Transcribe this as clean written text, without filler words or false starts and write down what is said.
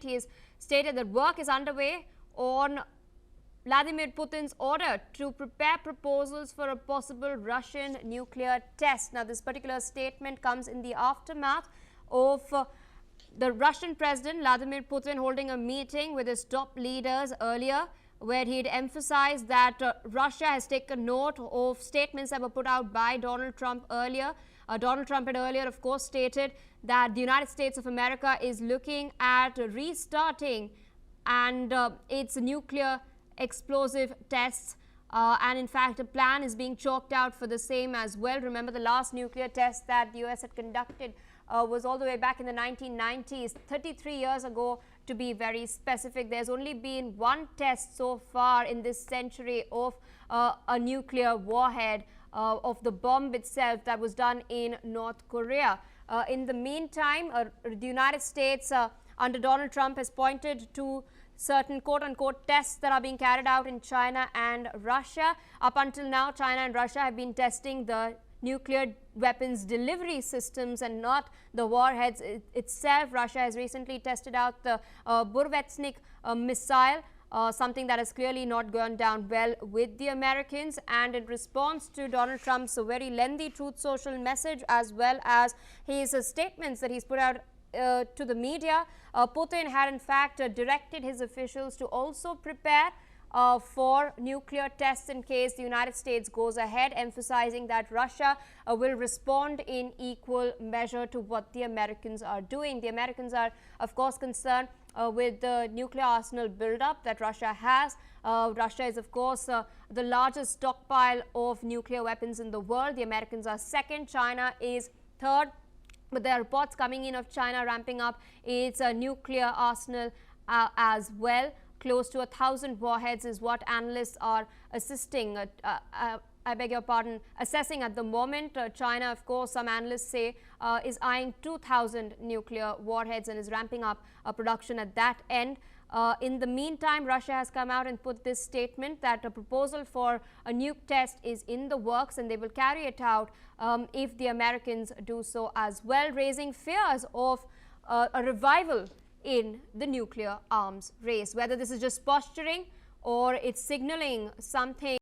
He has stated that work is underway on Vladimir Putin's order to prepare proposals for a possible Russian nuclear test. Now, this particular statement comes in the aftermath of the Russian President Vladimir Putin holding a meeting with his top leaders earlier, where he had emphasized that Russia has taken note of statements that were put out by Donald Trump earlier. Donald Trump had earlier, of course, stated that the United States of America is looking at restarting and its nuclear explosive tests. And in fact, a plan is being chalked out for the same as well. Remember, the last nuclear test that the US had conducted was all the way back in the 1990s, 33 years ago to be very specific. There's only been one test so far in this century of a nuclear warhead, of the bomb itself, that was done in North Korea. In the meantime, the United States under Donald Trump has pointed to certain quote-unquote tests that are being carried out in China and Russia. Up until now, China and Russia have been testing the nuclear weapons delivery systems and not the warheads itself. Russia has recently tested out the Burevestnik missile, something that has clearly not gone down well with the Americans. And in response to Donald Trump's very lengthy Truth Social message, as well as his statements that he's put out to the media, Putin had in fact directed his officials to also prepare for nuclear tests in case the United States goes ahead, emphasizing that Russia will respond in equal measure to what the Americans are doing. The Americans are, of course, concerned with the nuclear arsenal buildup that Russia has. Russia is, of course, the largest stockpile of nuclear weapons in the world. The Americans are second. China is third. But there are reports coming in of China ramping up its nuclear arsenal as well. Close to 1,000 warheads is what analysts are assessing at the moment. China, of course, some analysts say is eyeing 2,000 nuclear warheads and is ramping up production at that end. In the meantime, Russia has come out and put this statement that a proposal for a nuke test is in the works and they will carry it out if the Americans do so as well, raising fears of a revival in the nuclear arms race. Whether this is just posturing or it's signaling something